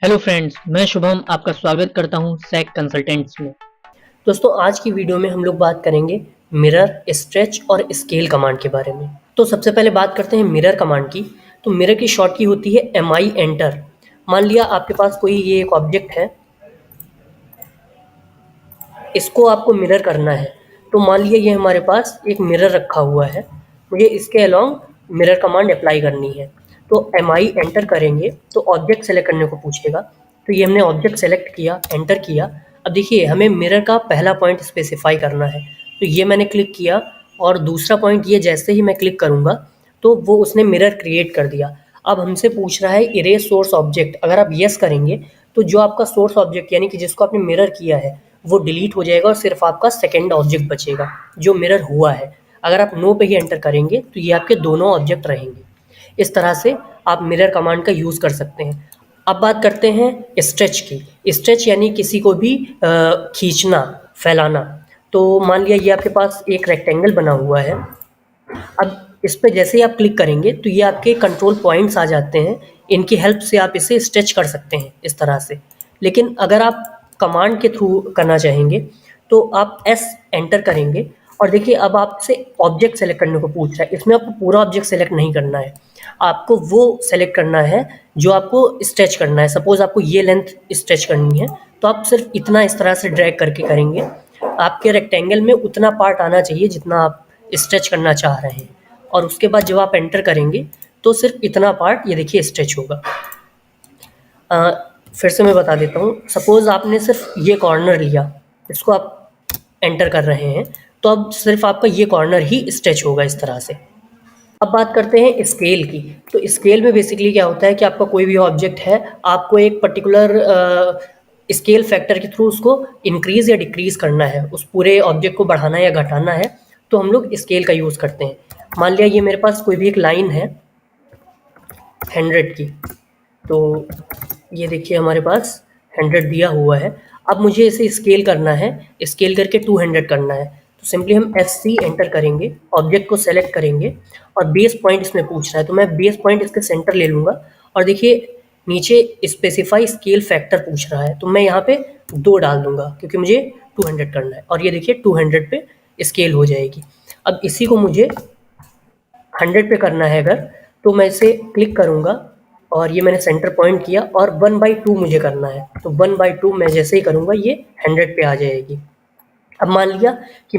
Hello friends, मैं शुभम आपका स्वागत करता हूं सैक कंसल्टेंट्स में। दोस्तों आज की वीडियो में हम लोग बात करेंगे मिरर, स्ट्रेच और स्केल कमांड के बारे में। तो सबसे पहले बात करते हैं मिरर कमांड की। तो मिरर की शॉर्ट की होती है MI एंटर। मान लिया आपके पास कोई ये एक ऑब्जेक्ट है, इसको आपको मिरर करना है। तो मान लिया ये हमारे पास एक मिरर रखा हुआ है, मुझे इसके अलोंग मिरर कमांड अप्लाई करनी है। तो MI एंटर करेंगे तो ऑब्जेक्ट सेलेक्ट करने को पूछेगा। तो ये हमने ऑब्जेक्ट सेलेक्ट किया, एंटर किया। अब देखिए हमें मिरर का पहला पॉइंट स्पेसिफाई करना है, तो ये मैंने क्लिक किया और दूसरा पॉइंट ये जैसे ही मैं क्लिक करूँगा तो वो उसने मिरर क्रिएट कर दिया। अब हमसे पूछ रहा है इरेज सोर्स ऑब्जेक्ट। अगर आप यस करेंगे तो जो आपका सोर्स ऑब्जेक्ट यानी कि जिसको आपने मिरर किया है वो डिलीट हो जाएगा और सिर्फ आपका सेकंड ऑब्जेक्ट बचेगा जो मिरर हुआ है। अगर आप नो पे ही एंटर करेंगे तो ये आपके दोनों ऑब्जेक्ट रहेंगे। इस तरह से आप मिरर कमांड का यूज़ कर सकते हैं। अब बात करते हैं स्ट्रेच की। स्ट्रेच यानी किसी को भी खींचना, फैलाना। तो मान लिया ये आपके पास एक रेक्टेंगल बना हुआ है। अब इस पे जैसे ही आप क्लिक करेंगे तो ये आपके कंट्रोल पॉइंट्स आ जाते हैं। इनकी हेल्प से आप इसे स्ट्रेच कर सकते हैं इस तरह से। लेकिन अगर आप कमांड के थ्रू करना चाहेंगे तो आप एस एंटर करेंगे और देखिए अब आपसे ऑब्जेक्ट सेलेक्ट करने को पूछ रहा है। इसमें आपको पूरा ऑब्जेक्ट सेलेक्ट नहीं करना है, आपको वो सेलेक्ट करना है जो आपको स्ट्रेच करना है। सपोज आपको ये लेंथ स्ट्रेच करनी है तो आप सिर्फ इतना इस तरह से ड्रैग करके करेंगे। आपके रेक्टेंगल में उतना पार्ट आना चाहिए जितना आप स्ट्रेच करना चाह रहे हैं, और उसके बाद जब आप एंटर करेंगे तो सिर्फ इतना पार्ट ये देखिए स्ट्रेच होगा। फिर से मैं बता देता हूँ। सपोज आपने सिर्फ ये कॉर्नर लिया, इसको आप एंटर कर रहे हैं तो अब सिर्फ आपका ये कॉर्नर ही स्ट्रेच होगा इस तरह से। अब बात करते हैं स्केल की। तो स्केल में बेसिकली क्या होता है कि आपका कोई भी ऑब्जेक्ट है, आपको एक पर्टिकुलर स्केल फैक्टर के थ्रू उसको इंक्रीज या डिक्रीज करना है, उस पूरे ऑब्जेक्ट को बढ़ाना या घटाना है, तो हम लोग स्केल का यूज़ करते हैं। मान लिया ये मेरे पास कोई भी एक लाइन है 100 की, तो ये देखिए हमारे पास 100 दिया हुआ है। अब मुझे इसे स्केल करना है, स्केल करके 200 करना है। तो सिंपली हम SC एंटर करेंगे, ऑब्जेक्ट को सेलेक्ट करेंगे और बेस पॉइंट इसमें पूछ रहा है तो मैं बेस पॉइंट इसके सेंटर ले लूँगा। और देखिए नीचे स्पेसिफाई स्केल फैक्टर पूछ रहा है तो मैं यहाँ पे 2 डाल दूँगा क्योंकि मुझे 200 करना है, और ये देखिए 200 पे स्केल हो जाएगी। अब इसी को मुझे 100 पे करना है अगर, तो मैं इसे क्लिक करूँगा और ये मैंने सेंटर पॉइंट किया और 1/2 मुझे करना है। तो 1/2 मैं जैसे ही करूँगा ये 100 पे आ जाएगी। अब मान लिया कि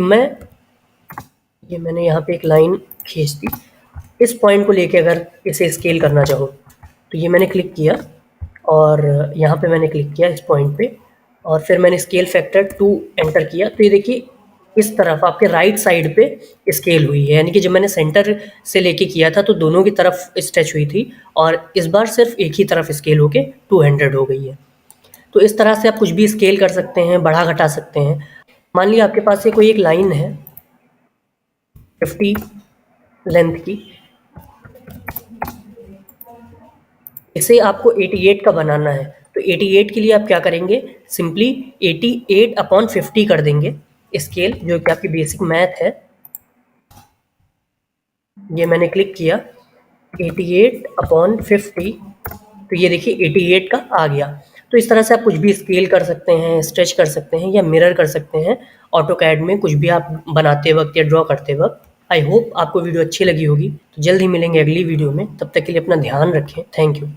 ये मैंने यहाँ पे एक लाइन खींच दी, इस पॉइंट को लेके अगर इसे स्केल करना चाहूँ तो ये मैंने क्लिक किया और यहाँ पे मैंने क्लिक किया इस पॉइंट पे और फिर मैंने स्केल फैक्टर 2 एंटर किया। तो ये देखिए इस तरफ आपके राइट साइड पे स्केल हुई है, यानी कि जब मैंने सेंटर से लेके किया था तो दोनों की तरफ स्ट्रेच हुई थी और इस बार सिर्फ एक ही तरफ स्केल होके 200 हो गई है। तो इस तरह से आप कुछ भी स्केल कर सकते हैं, बढ़ा घटा सकते हैं। मान लिया आपके पास ये कोई एक लाइन है 50 लेंथ की, इसे आपको 88 का बनाना है। तो 88 के लिए आप क्या करेंगे, सिंपली 88/50 कर देंगे स्केल, जो कि आपकी बेसिक मैथ है। ये मैंने क्लिक किया 88/50, तो ये देखिए 88 का आ गया। तो इस तरह से आप कुछ भी स्केल कर सकते हैं, स्ट्रेच कर सकते हैं या मिरर कर सकते हैं ऑटो कैड में, कुछ भी आप बनाते वक्त या ड्रॉ करते वक्त। आई होप आपको वीडियो अच्छी लगी होगी। तो जल्द ही मिलेंगे अगली वीडियो में, तब तक के लिए अपना ध्यान रखें। Thank you.